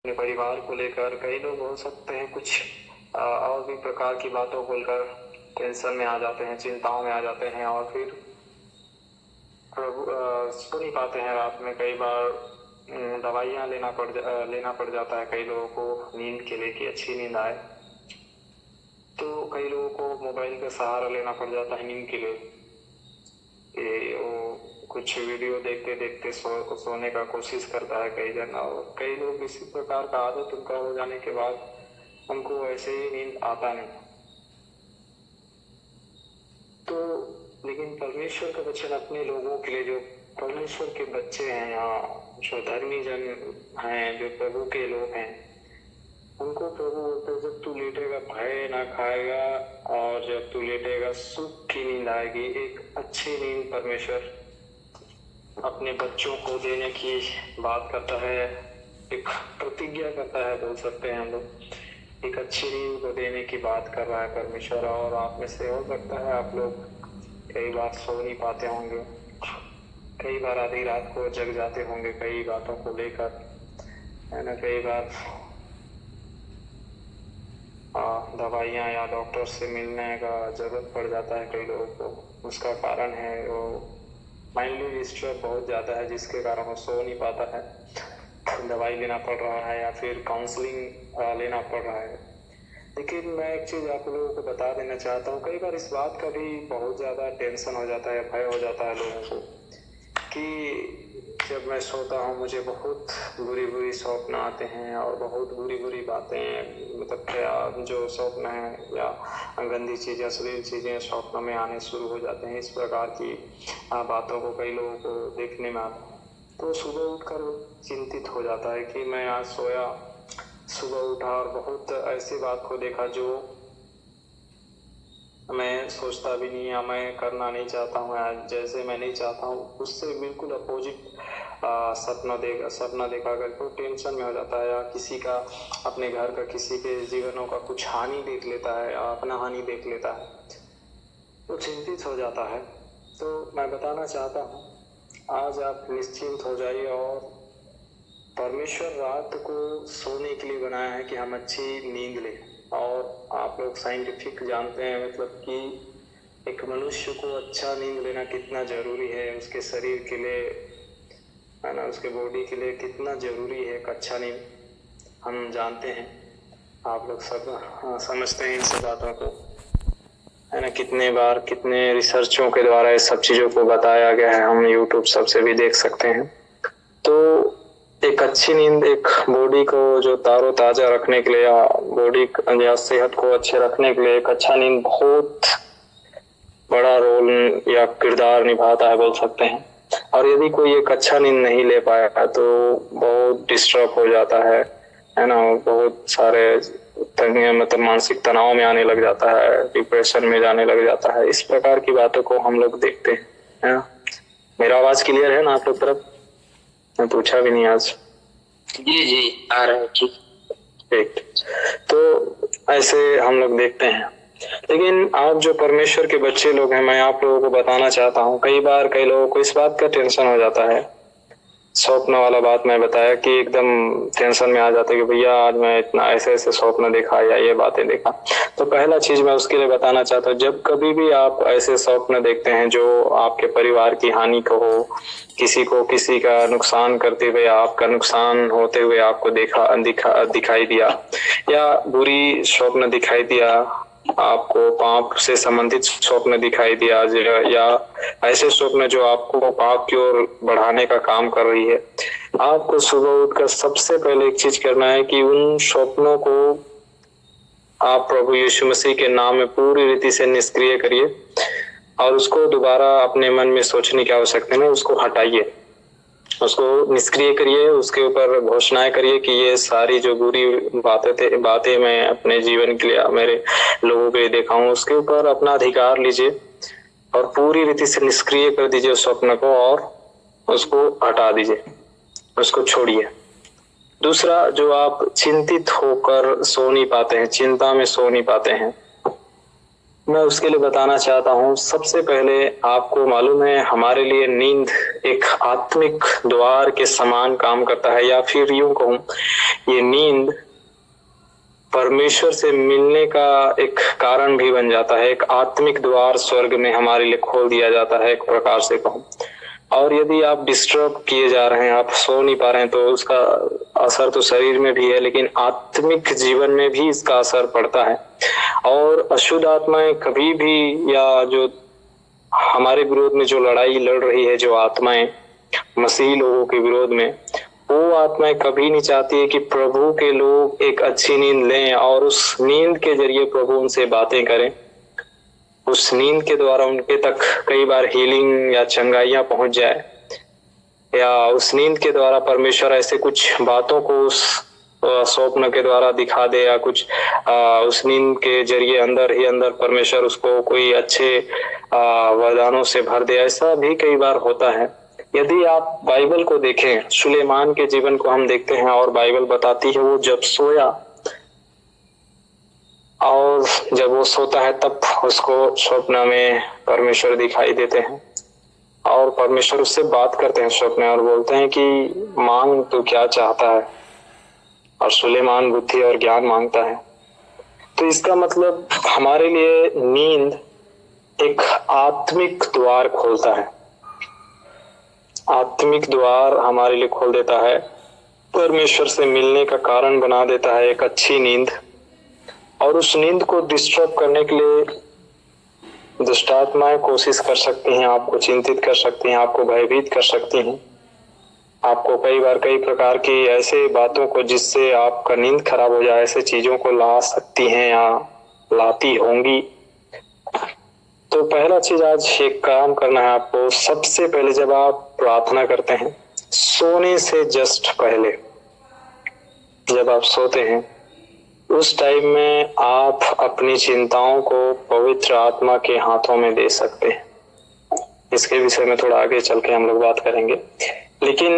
अपने परिवार को लेकर कई लोग हो सकते हैं कुछ और भी प्रकार की बातों को लेकर टेंशन में आ जाते हैं, चिंताओं में आ जाते हैं और फिर प्रभु सो नहीं पाते हैं रात में। कई बार दवाइयाँ लेना पड़ जाता है कई लोगों को नींद के लिए कि अच्छी नींद आए। तो कई लोगों को मोबाइल का सहारा लेना पड़ जाता है नींद के लिए कि वो कुछ वीडियो देखते देखते सोने का कोशिश करता है कई जन। और कई लोग इसी प्रकार का आदत उनका हो जाने के बाद उनको ऐसे ही नींद आता नहीं। तो लेकिन परमेश्वर का वचन अपने लोगों के लिए, जो परमेश्वर के बच्चे हैं या जो धर्मी जन हैं, जो प्रभु के लोग हैं, उनको प्रभु बोलते हैं जब तू लेटेगा भय ना खाएगा और जब तू लेटेगा सुख की नींद आएगी। एक अच्छी नींद परमेश्वर अपने बच्चों को देने की बात करता है, एक प्रतिज्ञा करता है, बोल सकते हैं हम लोग। एक अच्छी नींद को देने की बात कर रहा है परमेश्वर। और आप में से हो सकता है आप लोग कई बार सो नहीं पाते होंगे, कई बार आधी रात को जग जाते होंगे कई बातों को लेकर, है ना। कई बार दवाइयाँ या डॉक्टर से मिलने का जरूरत पड़ जाता है कई लोगों को। उसका कारण है वो माइंडली डिस्टर्ब बहुत ज़्यादा है, जिसके कारण वो सो नहीं पाता है, दवाई लेना पड़ रहा है या फिर काउंसलिंग लेना पड़ रहा है। लेकिन मैं एक चीज़ आप लोगों को बता देना चाहता हूँ, कई बार इस बात का भी बहुत ज़्यादा टेंशन हो जाता है, भय हो जाता है लोगों को कि जब मैं सोता हूँ मुझे बहुत बुरी बुरी स्वप्न आते हैं और बहुत बुरी बुरी बातें, मतलब क्या जो स्वप्न है या गंदी चीज़ें, अश्लील चीज़ें स्वप्न में आने शुरू हो जाते हैं। इस प्रकार की बातों को कई लोगों को देखने में आता है। तो सुबह उठकर चिंतित हो जाता है कि मैं आज सोया, सुबह उठा और बहुत ऐसी बात को देखा जो मैं सोचता भी नहीं या मैं करना नहीं चाहता हूँ, जैसे मैं नहीं चाहता हूँ उससे बिल्कुल अपोजिट सपना देखा कर तो टेंशन में हो जाता है। या किसी का, अपने घर का किसी के जीवनों का कुछ हानि देख लेता है या अपना हानि देख लेता है तो चिंतित हो जाता है। तो मैं बताना चाहता हूँ आज आप निश्चिंत हो जाइए। और परमेश्वर रात को सोने के लिए बनाया है कि हम अच्छी नींद लें। और आप लोग साइंटिफिक जानते हैं, मतलब कि एक मनुष्य को अच्छा नींद लेना कितना जरूरी है उसके शरीर के लिए, है ना, उसके बॉडी के लिए कितना जरूरी है एक अच्छा नींद, हम जानते हैं। आप लोग सब समझते हैं इन सब बातों को, है ना। कितने बार कितने रिसर्चों के द्वारा इस सब चीज़ों को बताया गया है, हम यूट्यूब सबसे भी देख सकते हैं। तो एक अच्छी नींद एक बॉडी को जो ताज़ा रखने के लिए या बॉडी या सेहत को अच्छे रखने के लिए एक अच्छा नींद बहुत बड़ा रोल या किरदार निभाता है, बोल सकते हैं। और यदि कोई एक अच्छा नींद नहीं ले पाया तो बहुत डिस्टर्ब हो जाता है ना। बहुत सारे मतलब मानसिक तनाव में आने लग जाता है, डिप्रेशन में जाने लग जाता है। इस प्रकार की बातों को हम लोग देखते हैं, है ना। मेरा आवाज क्लियर है ना आप लोग तरफ? मैं पूछा भी नहीं आज। जी आ रहा है। ठीक। तो ऐसे हम लोग देखते हैं। लेकिन आप जो परमेश्वर के बच्चे लोग हैं, मैं आप लोगों को बताना चाहता हूँ, कई बार कई लोगों को इस बात का टेंशन हो जाता है। स्वप्न वाला बात मैं बताया कि एकदम टेंशन में आ जाते कि भैया आज मैं इतना ऐसे ऐसे स्वप्न देखा या ये बातें देखा। तो पहला चीज मैं उसके लिए बताना चाहता हूँ, जब कभी भी आप ऐसे स्वप्न देखते हैं जो आपके परिवार की हानि को हो, किसी को किसी का नुकसान करते हुए, आपका नुकसान होते हुए आपको दिखाई दिया, या बुरी स्वप्न दिखाई दिया, आपको पाप से संबंधित स्वप्न दिखाई दिया, या ऐसे स्वप्न जो आपको पाप की ओर बढ़ाने का काम कर रही है, आपको सुबह उठकर सबसे पहले एक चीज करना है कि उन स्वप्नों को आप प्रभु यीशु मसीह के नाम में पूरी रीति से निष्क्रिय करिए और उसको दोबारा अपने मन में सोचने की आवश्यकता नहीं, उसको हटाइए, उसको निष्क्रिय करिए, उसके ऊपर घोषणाएं करिए कि ये सारी जो बुरी बातें मैं अपने जीवन के लिए, मेरे लोगों के लिए देखा हूँ, उसके ऊपर अपना अधिकार लीजिए और पूरी रीति से निष्क्रिय कर दीजिए उस स्वप्न को और उसको हटा दीजिए, उसको छोड़िए। दूसरा, जो आप चिंतित होकर सो नहीं पाते हैं, चिंता में सो नहीं पाते हैं, मैं उसके लिए बताना चाहता हूँ। सबसे पहले आपको मालूम है हमारे लिए नींद एक आत्मिक द्वार के समान काम करता है, या फिर यूं कहूँ ये नींद परमेश्वर से मिलने का एक कारण भी बन जाता है। एक आत्मिक द्वार स्वर्ग में हमारे लिए खोल दिया जाता है, एक प्रकार से कहूँ। और यदि आप डिस्टर्ब किए जा रहे हैं, आप सो नहीं पा रहे हैं, तो उसका असर तो शरीर में भी है, लेकिन आत्मिक जीवन में भी इसका असर पड़ता है। और अशुद्ध आत्माएं कभी भी, या जो हमारे विरोध में जो लड़ाई लड़ रही है, जो आत्माएं मसीही लोगों के विरोध में, वो आत्माएं कभी नहीं चाहती है कि प्रभु के लोग एक अच्छी नींद लें और उस नींद के जरिए प्रभु उनसे बातें करें। उस नींद के द्वारा उनके तक कई बार हीलिंग या चंगाइयां पहुंच जाए, या उस नींद के द्वारा परमेश्वर ऐसे कुछ बातों को उस स्वप्न के द्वारा दिखा दे, या कुछ उस नींद के जरिए अंदर ही अंदर परमेश्वर उसको कोई अच्छे वरदानों से भर दे। ऐसा भी कई बार होता है। यदि आप बाइबल को देखें, सुलेमान के जीवन को हम देखते हैं, और बाइबल बताती है वो जब सोया, और जब वो सोता है तब उसको स्वप्न में परमेश्वर दिखाई देते हैं, और परमेश्वर उससे बात करते हैं स्वप्न में, और बोलते हैं कि मांग तू क्या चाहता है, और सुलेमान बुद्धि और ज्ञान मांगता है। तो इसका मतलब हमारे लिए नींद एक आत्मिक द्वार खोलता है, आत्मिक द्वार हमारे लिए खोल देता है, परमेश्वर से मिलने का कारण बना देता है एक अच्छी नींद। और उस नींद को डिस्टर्ब करने के लिए दुष्ट आत्माएं कोशिश कर सकती हैं, आपको चिंतित कर सकती हैं, आपको भयभीत कर सकती हैं, आपको कई बार कई प्रकार की ऐसे बातों को जिससे आपका नींद खराब हो जाए, ऐसे चीजों को ला सकती हैं या लाती होंगी। तो पहला चीज आज एक काम करना है आपको। सबसे पहले जब आप प्रार्थना करते हैं, सोने से जस्ट पहले जब आप सोते हैं, उस टाइम में आप अपनी चिंताओं को पवित्र आत्मा के हाथों में दे सकते हैं। इसके विषय में थोड़ा आगे चल के हम लोग बात करेंगे। लेकिन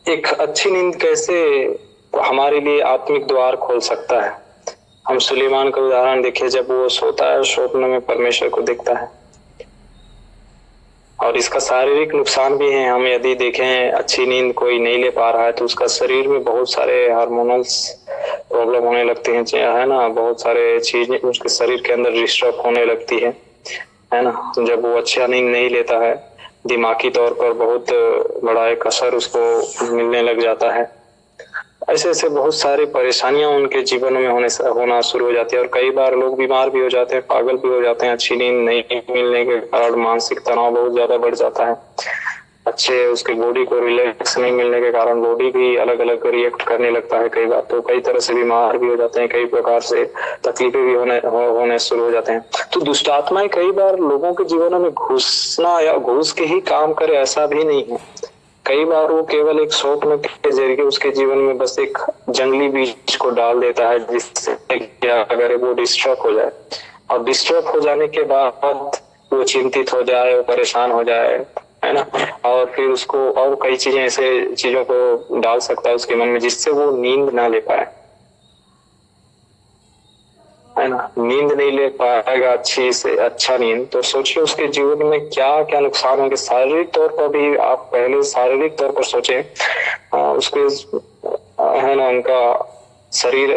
एक अच्छी नींद कैसे हमारे लिए आत्मिक द्वार खोल सकता है, हम सुलेमान का उदाहरण देखें। जब वो सोता है, स्वप्न में परमेश्वर को दिखता है, और इसका शारीरिक नुकसान भी है। हम यदि देखें, अच्छी नींद कोई नहीं ले पा रहा है तो उसका शरीर में बहुत सारे हार्मोनल्स प्रॉब्लम होने लगती हैं, है ना, बहुत सारे चीजें उसके शरीर के अंदर डिस्टर्ब होने लगती है ना। जब वो अच्छा नींद नहीं लेता है, दिमागी तौर पर बहुत बड़ा एक असर उसको मिलने लग जाता है। ऐसे ऐसे बहुत सारी परेशानियां उनके जीवन में होना शुरू हो जाती है, और कई बार लोग बीमार भी हो जाते हैं, पागल भी हो जाते हैं। अच्छी नींद नहीं मिलने के कारण मानसिक तनाव बहुत ज्यादा बढ़ जाता है। अच्छे उसके बॉडी को रिलैक्स नहीं मिलने के कारण बॉडी भी अलग अलग रिएक्ट करने लगता है कई बार, तो कई तरह से बीमार भी हो जाते हैं, कई प्रकार से तकलीफें भी होने शुरू हो जाते हैं। तो दुष्ट आत्माएं कई बार लोगों के जीवनों में घुसना या घुस के ही काम करे, ऐसा भी नहीं है। कई बार वो केवल एक स्वप्न के जरिए उसके जीवन में बस एक जंगली बीज को डाल देता है, जिससे क्या अगर वो डिस्टर्ब हो जाए, और डिस्टर्ब हो जाने के बाद वो चिंतित हो जाए, वो परेशान हो जाए, है ना, और फिर उसको और कई चीजें ऐसे चीजों को डाल सकता है उसके मन में, जिससे वो नींद ना ले पाए, है ना। नींद नहीं ले पाएगा अच्छी से अच्छा नींद, तो सोचिए उसके जीवन में क्या क्या नुकसान होंगे। शारीरिक तौर पर भी आप पहले शारीरिक तौर पर सोचें, उसके है ना, उनका शरीर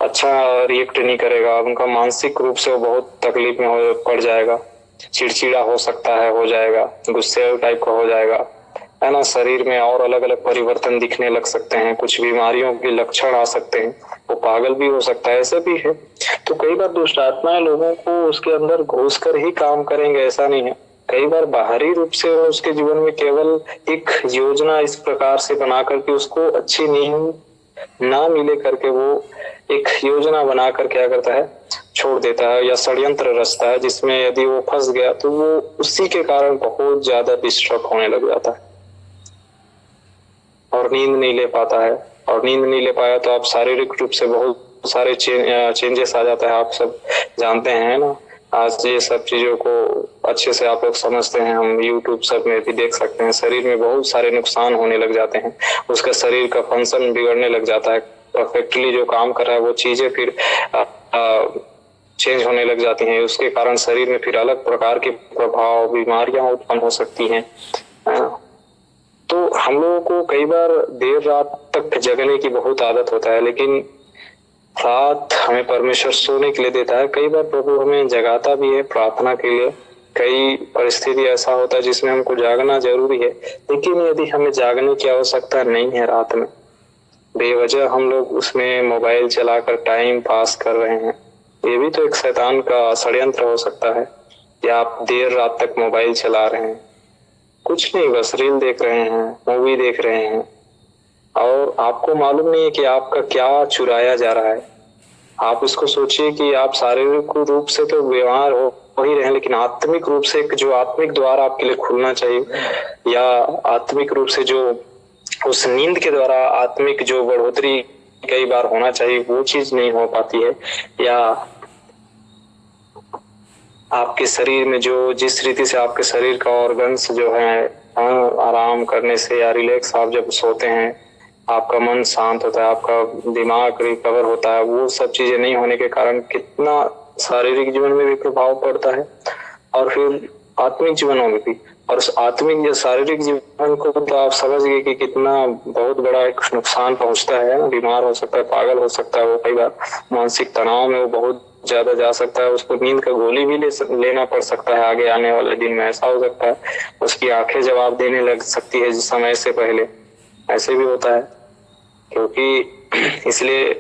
अच्छा रिएक्ट नहीं करेगा, उनका मानसिक रूप से वो बहुत तकलीफ में पड़ जाएगा, चिड़चिड़ा हो सकता है, हो जाएगा, गुस्से टाइप का हो जाएगा, है ना। शरीर में और अलग अलग परिवर्तन दिखने लग सकते हैं, कुछ बीमारियों के लक्षण आ सकते हैं, वो पागल भी हो सकता है, ऐसे भी है। तो कई बार दुष्ट आत्माएं लोगों को उसके अंदर घुस कर ही काम करेंगे, ऐसा नहीं है। कई बार बाहरी रूप से उसके जीवन में केवल एक योजना इस प्रकार से बना करके उसको अच्छी नींद ना मिले करके वो एक योजना बनाकर क्या करता है, छोड़ देता है, या षड्यंत्र रचता है, जिसमें यदि वो फंस गया तो वो उसी के कारण बहुत ज्यादा डिस्टर्ब होने लग जाता है और नींद नहीं ले पाता है। और नींद नहीं ले पाया तो आप शारीरिक रूप से बहुत सारे चेंजेस आ जाता है, आप सब जानते हैं ना। आज ये सब चीजों को अच्छे से आप लोग समझते हैं, हम YouTube सब में भी देख सकते हैं, शरीर में बहुत सारे नुकसान होने लग जाते हैं, उसका शरीर का फंक्शन बिगड़ने लग जाता है, परफेक्टली जो काम कर रहा है वो चीजें फिर चेंज होने लग जाती हैं। उसके कारण शरीर में फिर अलग प्रकार के प्रभाव, बीमारियां उत्पन्न हो सकती हैं, है ना। तो हम लोगों को कई बार देर रात तक जगने की बहुत आदत होता है, लेकिन रात हमें परमेश्वर सोने के लिए देता है। कई बार प्रभु हमें जगाता भी है प्रार्थना के लिए। कई परिस्थिति ऐसा होता है जिसमें हमको जागना जरूरी है, लेकिन यदि हमें जागने की आवश्यकता नहीं है रात में, बेवजह हम लोग उसमें मोबाइल चलाकर टाइम पास कर रहे हैं, ये भी तो एक शैतान का षड्यंत्र हो सकता है। या आप देर रात तक मोबाइल चला रहे हैं, कुछ नहीं, बस रील देख रहे हैं, मूवी देख रहे हैं, और आपको मालूम नहीं है कि आपका क्या चुराया जा रहा है। आप इसको सोचिए कि आप शारीरिक रूप से तो बीमार हो ही रहे हैं, लेकिन आत्मिक रूप से जो आत्मिक द्वार आपके लिए खुलना चाहिए, या आत्मिक रूप से जो उस नींद के द्वारा आत्मिक जो बढ़ोतरी कई बार होना चाहिए, वो चीज नहीं हो पाती है। या आपके शरीर में जो जिस रीति से आपके शरीर का ऑर्गन्स जो है आराम करने से या रिलैक्स, आप जब सोते हैं आपका मन शांत होता है, आपका दिमाग रिकवर होता है, वो सब चीजें नहीं होने के कारण कितना शारीरिक जीवन में भी प्रभाव पड़ता है और फिर आत्मिक जीवनों में भी। और उस आत्मिक या शारीरिक जीवन को तो आप समझ गए कि कितना बहुत बड़ा एक नुकसान पहुंचता है। बीमार हो सकता है, पागल हो सकता है, वो कई बार मानसिक तनाव में वो बहुत ज्यादा जा सकता है, उसको नींद का गोली भी लेना पड़ सकता है। आगे आने वाले दिन में ऐसा हो सकता है, उसकी आंखें जवाब देने लग सकती है समय से पहले, ऐसे भी होता है। क्योंकि इसलिए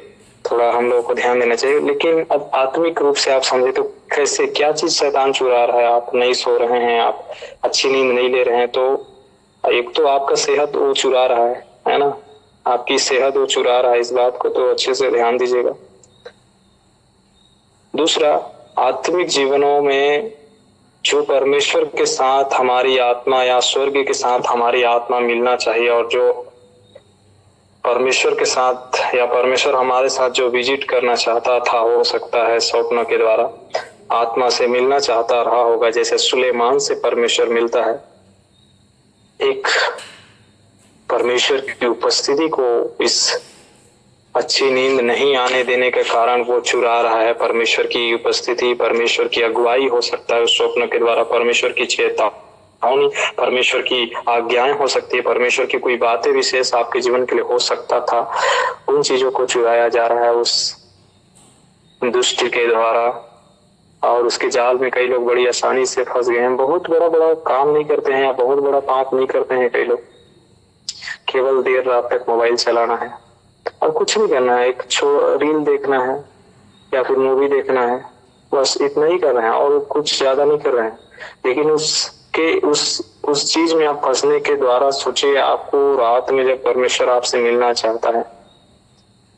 थोड़ा हम लोगों को ध्यान देना चाहिए। लेकिन अब आत्मिक रूप से आप समझे तो कैसे, क्या चीज शैतान चुरा रहा है? आप नहीं सो रहे हैं, आप अच्छी नींद नहीं ले रहे हैं, तो एक तो आपका सेहत वो चुरा रहा है ना, आपकी सेहत वो चुरा रहा है, इस बात को तो अच्छे से ध्यान दीजिएगा। दूसरा, आत्मिक जीवनों में जो परमेश्वर के साथ हमारी आत्मा या स्वर्ग के साथ हमारी आत्मा मिलना चाहिए, और जो परमेश्वर के साथ या परमेश्वर हमारे साथ जो विजिट करना चाहता था, हो सकता है स्वप्न के द्वारा आत्मा से मिलना चाहता रहा होगा, जैसे सुलेमान से परमेश्वर मिलता है। एक परमेश्वर की उपस्थिति को इस अच्छी नींद नहीं आने देने के कारण वो चुरा रहा है। परमेश्वर की उपस्थिति, परमेश्वर की अगुवाई हो सकता है उस स्वप्न के द्वारा, परमेश्वर की चेतावनी, परमेश्वर की आज्ञाएं हो सकती है, परमेश्वर की कोई बातें विशेष आपके जीवन के लिए हो सकता था, उन चीजों को चुराया जा रहा है उस दुष्ट के द्वारा। और उसके जाल में कई लोग बड़ी आसानी से फंस गए हैं। बहुत बड़ा काम नहीं करते हैं या बहुत बड़ा पाप नहीं करते हैं कई लोग, केवल देर रात तक मोबाइल चलाना है और कुछ नहीं करना है, एक रील देखना है या फिर मूवी देखना है, बस इतना ही कर रहे हैं और कुछ ज्यादा नहीं कर रहे हैं। लेकिन उस चीज में आप फंसने के द्वारा सोचिए, आपको रात में जब परमेश्वर आपसे मिलना चाहता है,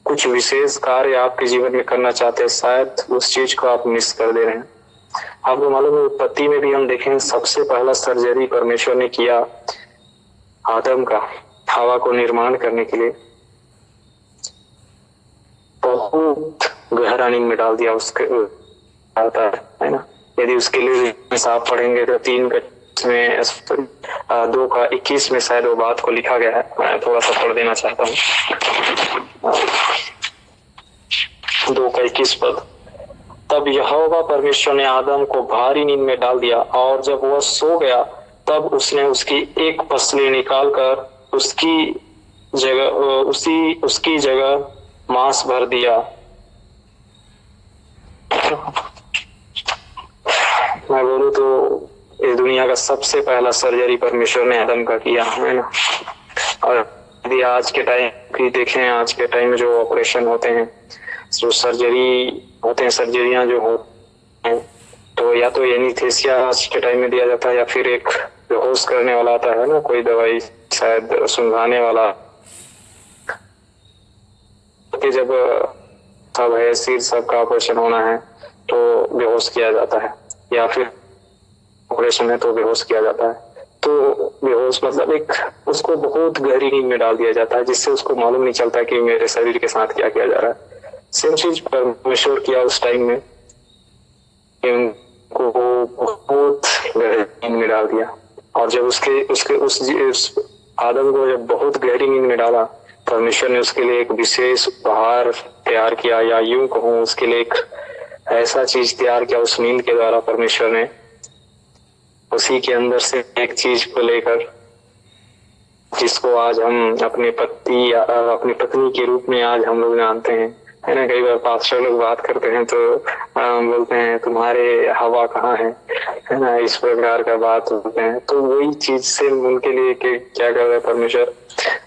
कुछ विशेष कार्य आपके जीवन में करना चाहते हैं, शायद उस चीज को आप मिस कर दे रहे हैं। आपको मालूम है उत्पत्ति में भी हम देखें, सबसे पहला सर्जरी परमेश्वर ने किया आदम का, हवा को निर्माण करने के लिए, बहुत गहरा नींद में डाल दिया उसके, है ना। यदि उसके लिए आप पढ़ेंगे तो 2:21 में शायद वो बात को लिखा गया है। मैं थोड़ा सा पढ़ देना चाहता हूँ। 2:21 पद, तब यहोवा परमेश्वर ने आदम को भारी नींद में डाल दिया, और जब वह सो गया तब उसने उसकी एक पसली निकालकर उसकी जगह मांस भर दिया। मैं बोलूं तो इस दुनिया का सबसे पहला सर्जरी परमेश्वर ने आदम का किया, है ना। और यदि आज के टाइम की देखें, आज के टाइम में जो ऑपरेशन होते हैं, जो सर्जरी होते हैं, सर्जरियां जो होते हैं, तो या तो एनीस्थेसिया आज के टाइम में दिया जाता है, या फिर एक बेहोश करने वाला आता है ना, कोई दवाई शायद सुंघाने वाला, कि जब सब है सिर सब का ऑपरेशन होना है तो बेहोश किया जाता है, या फिर ऑपरेशन है तो बेहोश किया जाता है। तो बेहोश मतलब एक उसको बहुत गहरी नींद में डाल दिया जाता है, जिससे उसको मालूम नहीं चलता कि मेरे शरीर के साथ क्या किया जा रहा है। सेम चीज परमेश्वर किया उस टाइम में, इनको बहुत गहरी नींद में डाल दिया। और जब उस आदम को जब बहुत गहरी नींद में डाला, परमेश्वर ने उसके लिए एक विशेष उपहार तैयार किया, या यूं कहूं उसके लिए एक ऐसा चीज तैयार किया उस नींद के द्वारा परमेश्वर ने, उसी के अंदर से एक चीज को लेकर, जिसको आज हम अपने पति या अपनी पत्नी के रूप में आज हम लोग जानते हैं, है ना। कई बार पास्टर लोग बात करते हैं तो बोलते हैं तुम्हारे हवा कहाँ है ना, इस प्रकार का बात होते हैं। तो वही चीज से उनके लिए क्या कर रहा है परमेश्वर,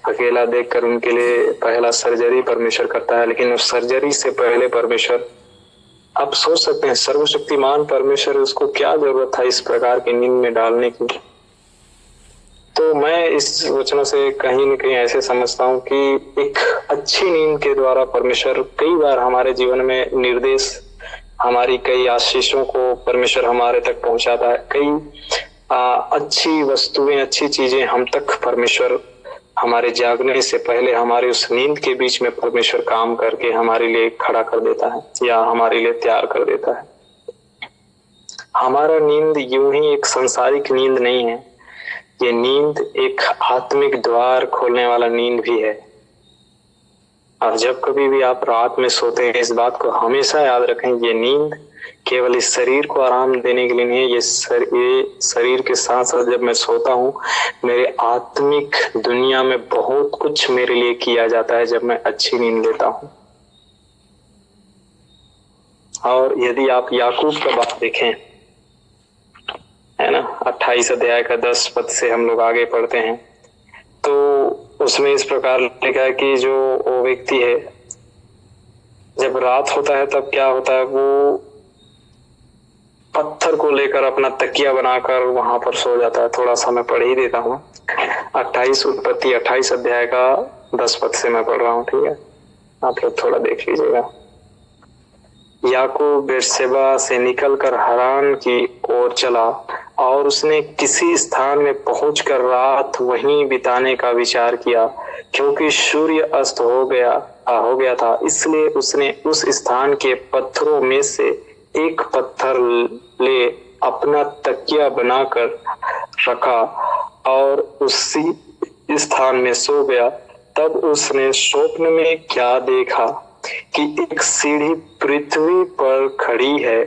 अकेला देखकर उनके लिए पहला सर्जरी परमेश्वर करता है। लेकिन उस सर्जरी से पहले परमेश्वर, आप सोच सकते हैं सर्वशक्तिमान परमेश्वर, उसको क्या जरूरत था इस प्रकार की नींद में डालने की। तो मैं इस वचनों से कहीं न कहीं ऐसे समझता हूँ कि एक अच्छी नींद के द्वारा परमेश्वर कई बार हमारे जीवन में निर्देश, हमारी कई आशीषों को परमेश्वर हमारे तक पहुंचाता है। कई अच्छी वस्तुएं, अच्छी चीजें हम तक परमेश्वर हमारे जागने से पहले हमारे उस नींद के बीच में परमेश्वर काम करके हमारे लिए खड़ा कर देता है या हमारे लिए तैयार कर देता है। हमारा नींद यूं ही एक सांसारिक नींद नहीं है, ये नींद एक आत्मिक द्वार खोलने वाला नींद भी है। और जब कभी भी आप रात में सोते हैं, इस बात को हमेशा याद रखें, ये नींद केवल इस शरीर को आराम देने के लिए नहीं है। ये शरीर के साथ साथ जब मैं सोता हूँ, मेरे आत्मिक दुनिया में बहुत कुछ मेरे लिए किया जाता है जब मैं अच्छी नींद लेता हूँ। और यदि आप याकूब का बात देखें, है ना, 28 अध्याय का 10 पद से हम लोग आगे पढ़ते हैं, तो उसमें इस प्रकार लिखा है कि जो वो व्यक्ति है, जब रात होता है तब क्या होता है, वो पत्थर को लेकर अपना तकिया बनाकर वहां पर सो जाता है। थोड़ा सा मैं पढ़ ही देता हूँ। 28 उत्पत्ति 28 अध्याय का 10 पद से मैं पढ़ रहा हूँ, ठीक है, आप लोग थोड़ा देख लीजिएगा। याकूब बेर्शेबा से निकलकर हरान की ओर चला और उसने किसी स्थान में पहुंचकर रात वहीं बिताने का विचार किया, क्योंकि सूर्य अस्त हो गया था। इसलिए उसने उस स्थान के पत्थरों में से एक पत्थर ले अपना तकिया बनाकर रखा और उसी स्थान में सो गया। तब उसने स्वप्न में क्या देखा कि एक सीढ़ी पृथ्वी पर खड़ी है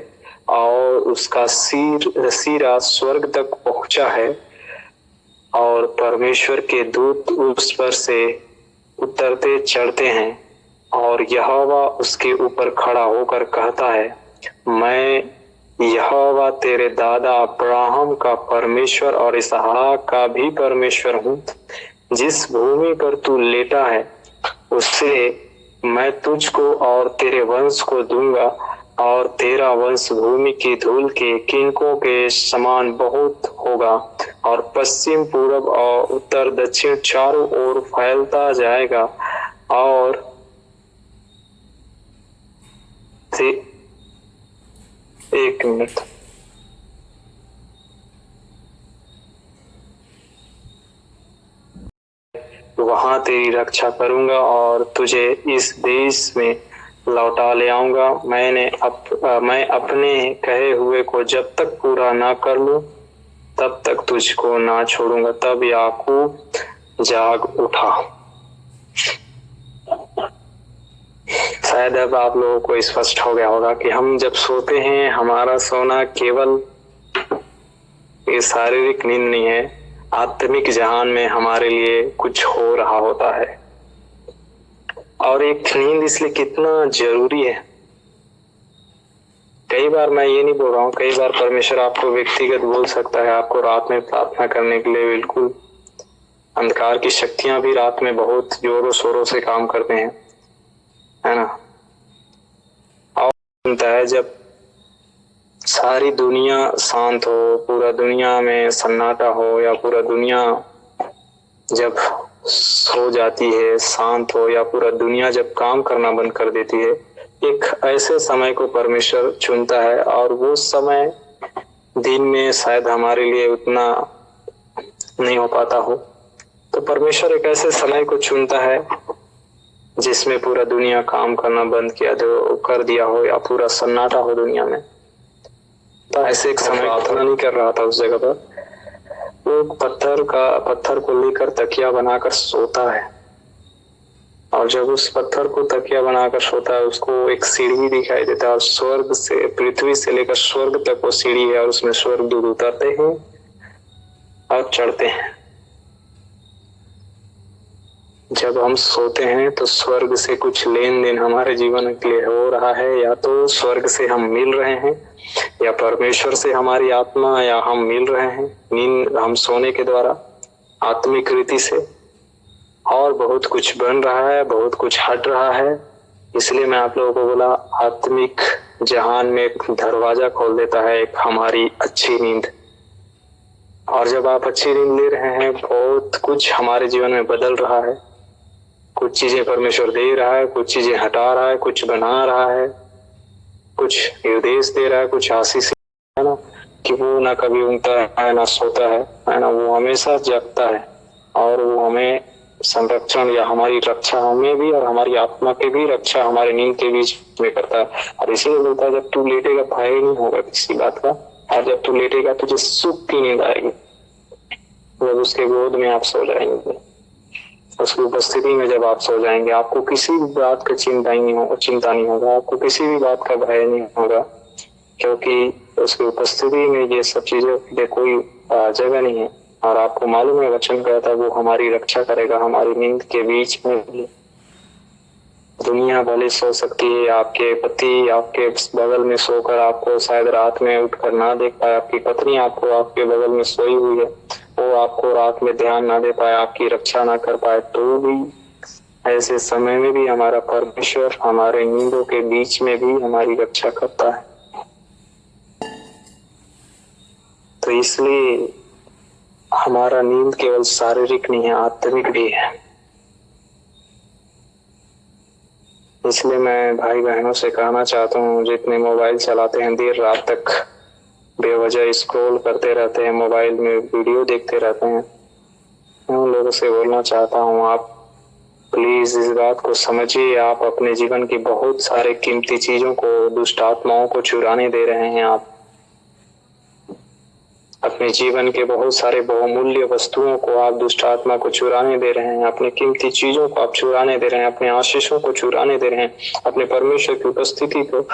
और उसका सिरा स्वर्ग तक पहुंचा है और परमेश्वर के दूत उस पर से उतरते चढ़ते हैं। और यहोवा उसके ऊपर खड़ा होकर कहता है, मैं यहोवा तेरे दादा अब्राहम का परमेश्वर और इसहाक का भी परमेश्वर हूँ। जिस भूमि पर तू लेटा है उससे मैं तुझको और तेरे वंश को दूंगा, और तेरा वंश भूमि की धूल के किनकों के समान बहुत होगा और पश्चिम पूरब और उत्तर दक्षिण चारों ओर फैलता जाएगा। और एक मिनट, वहां तेरी रक्षा करूंगा और तुझे इस देश में लौटा ले आऊंगा। मैं अपने कहे हुए को जब तक पूरा ना कर लूं तब तक तुझको ना छोड़ूंगा। तब याकूब जाग उठा। शायद अब आप लोगों को स्पष्ट हो गया होगा कि हम जब सोते हैं, हमारा सोना केवल ये शारीरिक नींद नहीं है, आत्मिक जहान में हमारे लिए कुछ हो रहा होता है। और एक नींद इसलिए कितना जरूरी है। कई बार मैं ये नहीं बोल रहा हूँ, कई बार परमेश्वर आपको व्यक्तिगत बोल सकता है, आपको रात में प्रार्थना करने के लिए। बिल्कुल, अंधकार की शक्तियां भी रात में बहुत जोरों शोरों से काम करते हैं, है ना। और सुनता है जब सारी दुनिया शांत हो, पूरा दुनिया में सन्नाटा हो, या पूरा दुनिया जब सो जाती है, शांत हो, या पूरा दुनिया जब काम करना बंद कर देती है, एक ऐसे समय को परमेश्वर चुनता है। और वो समय दिन में शायद हमारे लिए उतना नहीं हो पाता हो, तो परमेश्वर एक ऐसे समय को चुनता है जिसमें पूरा दुनिया काम करना बंद कर दिया हो, या पूरा सन्नाटा हो दुनिया में। तो ऐसे एक समय प्रार्थना नहीं कर रहा था उस जगह पर, वो पत्थर को लेकर तकिया बनाकर सोता है। और जब उस पत्थर को तकिया बनाकर सोता है उसको एक सीढ़ी दिखाई देता है और स्वर्ग से, पृथ्वी से लेकर स्वर्ग तक वो सीढ़ी है और उसमें स्वर्गदूत उतरते हैं और चढ़ते हैं। जब हम सोते हैं तो स्वर्ग से कुछ लेन देन हमारे जीवन के लिए हो रहा है, या तो स्वर्ग से हम मिल रहे हैं या परमेश्वर से हमारी आत्मा या हम मिल रहे हैं नींद हम सोने के द्वारा आत्मिक रीति से, और बहुत कुछ बन रहा है, बहुत कुछ हट रहा है। इसलिए मैं आप लोगों को बोला आत्मिक जहान में एक दरवाजा खोल देता है एक हमारी अच्छी नींद। और जब आप अच्छी नींद ले रहे हैं बहुत कुछ हमारे जीवन में बदल रहा है, कुछ चीजें परमेश्वर दे रहा है, कुछ चीजें हटा रहा है, कुछ बना रहा है, कुछ निर्देश दे रहा है, कुछ आशीष है ना, कि वो ना कभी ऊँगता है ना सोता है ना, वो हमेशा जगता है और वो हमें संरक्षण या हमारी रक्षा हमें भी और हमारी आत्मा की भी रक्षा हमारे नींद के बीच में करता है। और इसीलिए बोलता है जब तू लेटेगा भय नहीं होगा किसी बात का, और जब तू लेटेगा तुझे सुख की नींद आएगी। जब उसके गोद में आप सो जाएंगे, उसकी उपस्थिति में जब आप सो जाएंगे, आपको किसी भी बात का चिंता नहीं होगा, आपको किसी भी बात का भय नहीं होगा, क्योंकि उसकी उपस्थिति में ये सब चीजों के लिए कोई जगह नहीं है। और आपको मालूम है वचन कहता है वो हमारी रक्षा करेगा हमारी नींद के बीच में भी। दुनिया भले सो सकती है, आपके पति आपके बगल में सोकर आपको शायद रात में उठकर ना देख पाए, आपकी पत्नी आपको आपके बगल में सोई हुई है वो आपको रात में ध्यान ना दे पाए, आपकी रक्षा ना कर पाए, तो भी ऐसे समय में भी हमारा परमेश्वर हमारे नींदों के बीच में भी हमारी रक्षा करता है। तो इसलिए हमारा नींद केवल शारीरिक नहीं है, आत्मिक भी है। इसलिए मैं भाई बहनों से कहना चाहता हूँ जितने मोबाइल चलाते हैं देर रात तक बेवजह स्क्रॉल करते रहते हैं, मोबाइल में वीडियो देखते रहते हैं, मैं उन लोगों से बोलना चाहता हूँ आप प्लीज इस बात को समझिए, आप अपने जीवन की बहुत सारे कीमती चीजों को दुष्ट आत्माओं को चुराने दे रहे हैं। आप अपने जीवन के बहुत सारे बहुमूल्य वस्तुओं को आप दुष्ट आत्मा को चुराने दे रहे हैं, अपनी कीमती चीजों को आप चुराने दे रहे हैं, अपने आशीषों को चुराने दे रहे हैं, अपने परमेश्वर की उपस्थिति को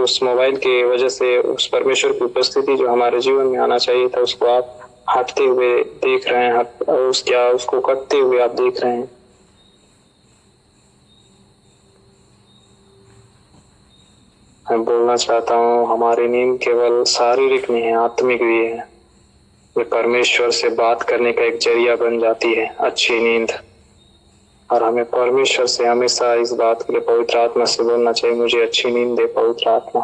उस मोबाइल के वजह से उस परमेश्वर की उपस्थिति जो हमारे जीवन में आना चाहिए था उसको आप हटते हुए देख रहे हैं, उसको कटते हुए आप देख रहे हैं। मैं बोलना चाहता हूँ हमारी नींद केवल शारीरिक नहीं है, आत्मिक भी है। ये परमेश्वर से बात करने का एक जरिया बन जाती है अच्छी नींद। और हमें परमेश्वर से हमेशा इस बात के लिए पवित्र आत्मा से बोलना चाहिए मुझे अच्छी नींद दे पवित्र आत्मा।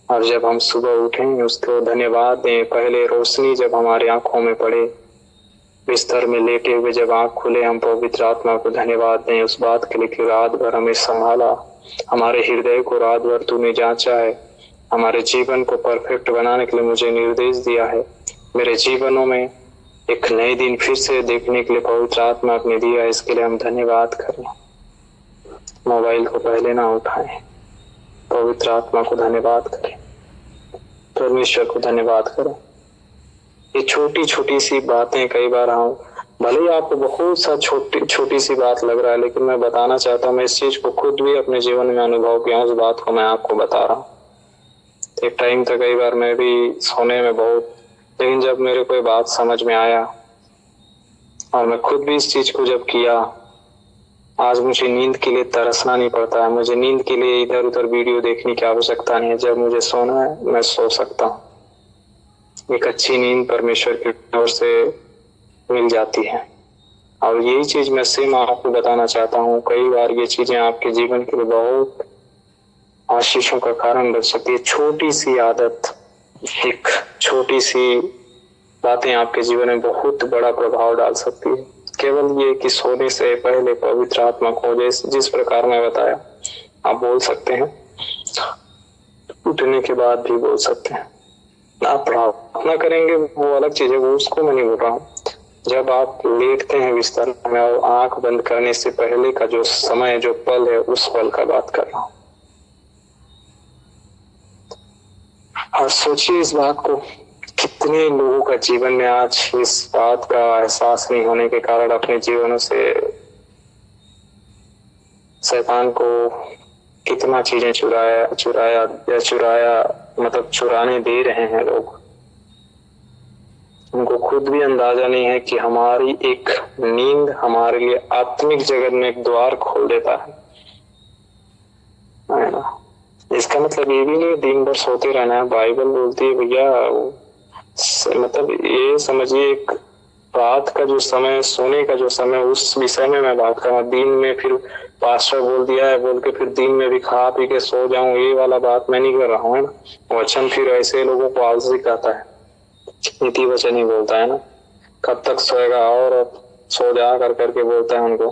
और जब हम सुबह उठें उसको धन्यवाद दें। पहले रोशनी जब हमारी आंखों में पड़े, बिस्तर में लेटे हुए जब आंख खुले, हम पवित्र आत्मा को धन्यवाद दें उस बात के लिए कि रात भर हमें संभाला, हमारे हृदय को रात भर तूने जांचा है, हमारे जीवन को परफेक्ट बनाने के लिए मुझे निर्देश दिया है, मेरे जीवनों में एक नए दिन फिर से देखने के लिए पवित्र आत्मा आपने दिया है, इसके लिए हम धन्यवाद करें। मोबाइल को पहले ना उठाएं, पवित्र आत्मा को धन्यवाद करें, परमेश्वर को धन्यवाद करें। ये छोटी छोटी सी बातें कई बार हम भले ही आपको बहुत सा छोटी सी बात लग रहा है, लेकिन मैं बताना चाहता हूँ मैं इस चीज को खुद भी अपने जीवन में अनुभव किया हूँ, उस बात को मैं आपको बता रहा हूँ। एक टाइम था कई बार मैं भी सोने में बहुत, लेकिन जब मेरे को बात समझ में आया और मैं खुद भी इस चीज को जब किया, आज मुझे नींद के लिए तरसना नहीं पड़ता है, मुझे नींद के लिए इधर उधर वीडियो देखने की आवश्यकता नहीं है। जब मुझे सोना है मैं सो सकता हूँ। एक अच्छी नींद परमेश्वर की ओर से मिल जाती है। और यही चीज मैं सेम आपको बताना चाहता हूँ, कई बार ये चीजें आपके जीवन के लिए बहुत आशीषों का कारण बन सकती है। छोटी सी आदत, एक छोटी सी बातें आपके जीवन में बहुत बड़ा प्रभाव डाल सकती है। केवल ये कि सोने से पहले पवित्र आत्मा को जिस प्रकार मैं बताया आप बोल सकते हैं, उठने के बाद भी बोल सकते हैं। आप प्रार्थना करेंगे वो अलग चीज है, वो उसको मैं नहीं बोल रहा हूँ। जब आप लेटते हैं बिस्तर में और आंख बंद करने से पहले का जो समय, जो पल है, उस पल का बात कर रहा हूँ। और सोचिए इस बात को, कितने लोगों का जीवन में आज इस बात का एहसास नहीं होने के कारण अपने जीवनों से शैतान को कितना चीजें चुराया मतलब चुराने दे रहे हैं लोग। उनको खुद भी अंदाजा नहीं है कि हमारी एक नींद हमारे लिए आत्मिक जगत में एक द्वार खोल देता है ना। इसका मतलब ये भी नहीं दिन भर सोते रहना है। बाइबल बोलती है भैया, मतलब ये समझिए एक रात का जो समय, सोने का जो समय, उस विषय में मैं बात कर रहा हूँ। दिन में फिर पास्टर बोल दिया है बोल के फिर दिन में भी खा पी के सो जाऊं, ये वाला बात मैं नहीं कर रहा हूँ, है ना। वचन फिर ऐसे लोगों को आलसी कहता है, नीति वचन ही बोलता है ना। कब तक सोएगा और सो जा कर करके बोलता है उनको।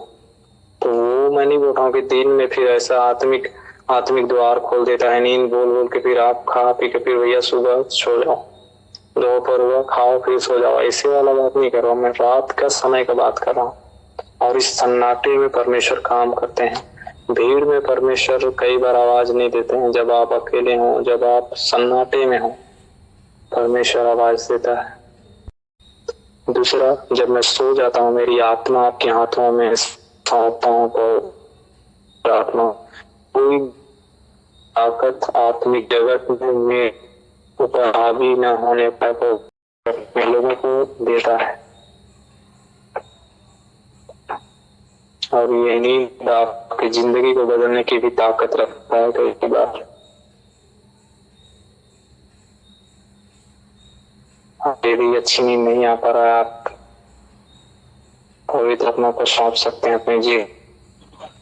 तो वो मैं नहीं बोल रहा हूँ कि दिन में फिर ऐसा आत्मिक द्वार खोल देता है नींद बोल बोल के, फिर आप खा पी के फिर भैया सुबह सो जाओ, दोपहर हुआ खाओ फिर सो जाओ, ऐसे वाला बात नहीं कर रहा हूँ मैं। रात का समय का बात कर रहा हूँ। और इस सन्नाटे में परमेश्वर काम करते हैं। भीड़ में परमेश्वर कई बार आवाज नहीं देते हैं। जब आप अकेले हो, जब आप सन्नाटे में हो, परमेश्वर आवाज देता है। दूसरा, जब मैं सो जाता हूँ, मेरी आत्मा आपके हाथों में सौंपता हूँ, तो आत्मा कोई ताकत आत्मिक जगत में ऊपर हावी न होने पर लोगों को देता है। और ये नींद आपकी जिंदगी को बदलने की भी ताकत रखता है। कई बार ये भी अच्छी नींद नहीं आ पा रहा है, आप पवित्र आत्मा को सौंप सकते हैं अपने जी।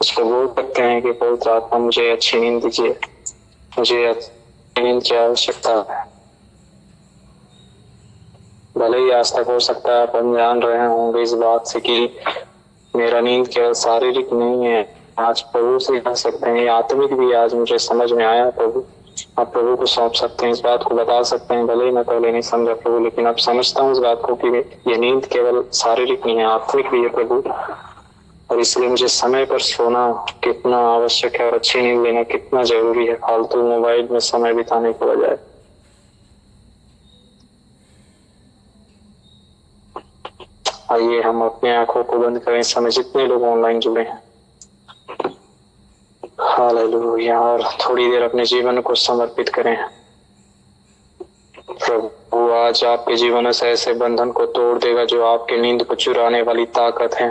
उसको बोल सकते हैं कि पवित्र आत्मा मुझे अच्छी नींद दीजिए, मुझे अच्छी नींद की आवश्यकता है। भले ही आज तक हो सकता है आप अनजान रहे होंगे इस बात से कि मेरा नींद केवल शारीरिक नहीं है। आज प्रभु से कह सकते हैं, आत्मिक भी आज मुझे समझ में आया प्रभु। आप प्रभु को सौंप सकते हैं, इस बात को बता सकते हैं। भले ही मैं पहले नहीं समझा प्रभु, लेकिन अब समझता हूँ इस बात को कि ये नींद केवल शारीरिक नहीं है, आत्मिक भी है प्रभु। और इसलिए मुझे समय पर सोना कितना आवश्यक है और अच्छी नींद लेना कितना जरूरी है, फालतू मोबाइल में समय बिताने के बजाय। आइए हम अपनी आंखों को बंद करें, समय जितने लोग ऑनलाइन जुड़े हैं। हालेलुया। और थोड़ी देर अपने जीवन को समर्पित करें। प्रभु आज आपके जीवन से ऐसे बंधन को तोड़ देगा जो आपके नींद को चुराने वाली ताकत है,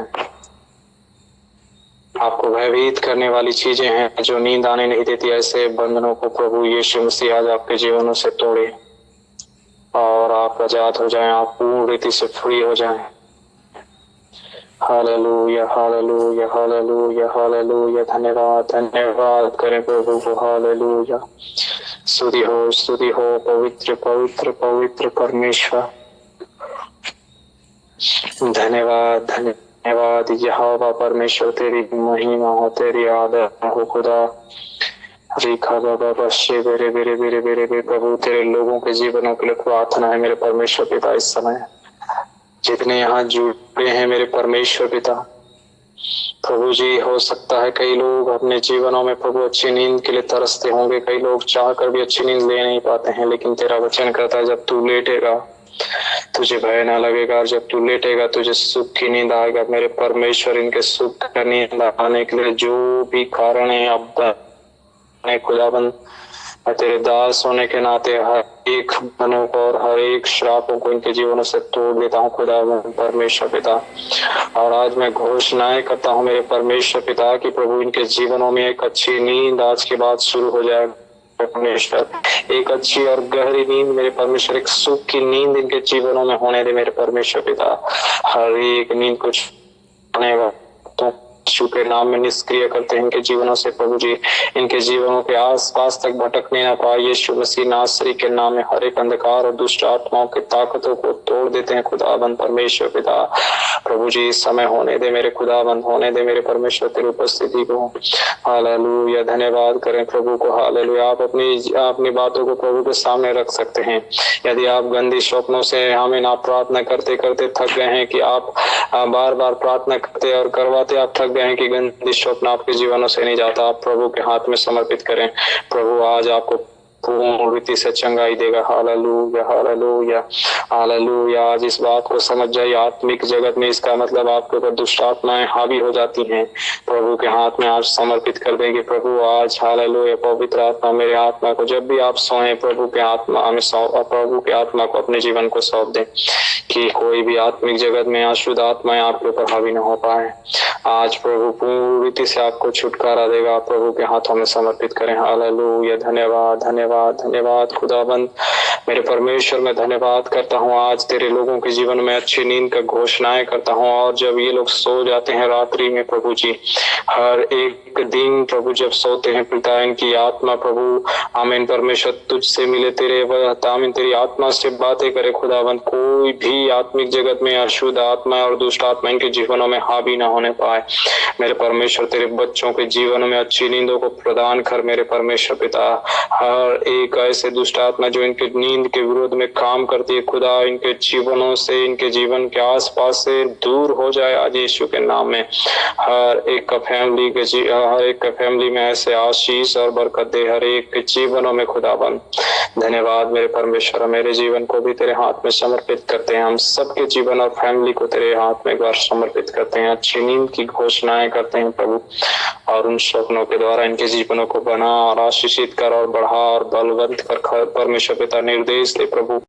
आपको भयभीत करने वाली चीजें हैं जो नींद आने नहीं देती। ऐसे बंधनों को प्रभु यीशु मसीह आज आपके जीवनों से तोड़े और आप आजाद हो जाएं, आप पूर्ण रीति से फ्री हो जाएं। Hallelujah, hallelujah, hallelujah, hallelujah. धन्यवाद, धन्यवाद करें प्रभु को। हालेलुया। स्तुति हो पवित्र पवित्र पवित्र परमेश्वर। धन्यवाद, धन्यवाद यहोवा परमेश्वर, तेरी महिमा हो, तेरी आदर हो खुदा। रेखा बाबा बश्ये बेरे बेरे बेरे बेरे बेरे। प्रभु तेरे लोगों के जीवनों के लिए प्रार्थना है मेरे परमेश्वर पिता। इस समय जितने यहाँ जुड़े हैं मेरे परमेश्वर पिता, प्रभु जी, हो सकता है कई लोग अपने जीवनों में प्रभु अच्छी नींद के लिए तरसते होंगे। कई लोग चाह कर भी अच्छी नींद ले नहीं पाते हैं, लेकिन तेरा वचन कहता है जब तू लेटेगा तुझे भय ना लगेगा, और जब तू लेटेगा तुझे सुख की नींद आएगा। मेरे परमेश्वर, इनके सुख की नींद आने के लिए जो भी कारण है अब खुदाबंद, मैं तेरे दास होने के नाते हर एक बंधनों को और हर एक श्रापों को इनके जीवनों से तोड़ देता हूँ खुदाबंद परमेश्वर पिता। और आज मैं घोषणाएं करता हूँ मेरे परमेश्वर पिता कि प्रभु इनके जीवनों में एक अच्छी नींद आज के बाद शुरू हो जाए परमेश्वर। एक अच्छी और गहरी नींद मेरे परमेश्वर, एक सुख की नींद इनके जीवनों में होने दे मेरे परमेश्वर पिता। हर एक नींद को तो यीशु के नाम में निष्क्रिय करते हैं इनके जीवनों से प्रभु जी। इनके जीवनों के आसपास तक भटकने ना पाए यीशु मसीह नासरी के नाम में। हर एक अंधकार और दुष्ट आत्माओं की ताकतों को तोड़ देते हैं खुदाबंद परमेश्वर पिता। प्रभु जी इस समय होने दे मेरे खुदाबंद, होने दे मेरे परमेश्वर तेरी उपस्थिति को। हालेलुया। धन्यवाद करें प्रभु को। हालेलुया। आप अपनी बातों को प्रभु के सामने रख सकते हैं। यदि आप गंदी स्वप्नों से हमें ना प्रार्थना करते करते थक गए हैं कि आप बार बार प्रार्थना करते और करवाते आप थक गए हैं कि गंदी स्वप्न आपके जीवनों से नहीं जाता, आप प्रभु के हाथ में समर्पित करें। प्रभु आज आपको पूर्ण रीति से चंगाई देगा। Hallelujah hallelujah hallelujah. आज इस बात को समझ जाइए, आत्मिक जगत में इसका मतलब आपके ऊपर दुष्ट आत्माएं हावी हो जाती हैं। प्रभु के हाथ में आज समर्पित कर देंगे। प्रभु आज हालेलुया पवित्र आत्मा मेरे आत्मा को, जब भी आप सोएं प्रभु के आत्मा में प्रभु के आत्मा को अपने जीवन को सौंप दें कि कोई भी आत्मिक जगत में अशुद्ध आत्माएं आपके ऊपर हावी न हो पाए। आज प्रभु पूरी रीति से आपको छुटकारा देगा। प्रभु के हाथों में समर्पित करें। हालेलुया। धन्यवाद धन्यवाद धन्यवाद खुदाबंद मेरे परमेश्वर, मैं धन्यवाद करता हूँ। आज तेरे लोगों के जीवन में अच्छी नींद का घोषणाएं करता हूँ। और जब ये लोग सो जाते हैं रात्रि में प्रभु जी, हर एक दिन प्रभु जब सोते हैं पिता, इनकी आत्मा प्रभु आमीन परमेश्वर तुझसे मिले, तेरे आमीन तेरी आत्मा से बातें करे खुदाबंद। कोई भी आत्मिक जगत में अशुद्ध आत्मा और दुष्ट आत्मा इनके जीवनों में हावी न होने पाए। मेरे परमेश्वर तेरे बच्चों के जीवन में अच्छी नींदों को प्रदान कर मेरे परमेश्वर पिता। हर एक ऐसे दुष्ट आत्मा जो इनके नींद के विरोध में काम करती है खुदा, इनके जीवनों से, इनके जीवन के आसपास से दूर हो जाए आज यीशु के नाम में। हर एक का फैमिली में ऐसे आशीष और बरकत दे, हर एक के जीवनों में खुदाबंद। धन्यवाद मेरे परमेश्वर, मेरे जीवन को भी तेरे हाथ में समर्पित करते हैं। हम सबके जीवन और फैमिली को तेरे हाथ में एक बार समर्पित करते हैं। अच्छी नींद की घोषणाएं करते हैं प्रभु, और उन स्वप्नों के द्वारा इनके जीवनों को बना और आशीषित कर और बढ़ा और बलवंत कर परमेश्वर पिता निर्देश दे प्रभु।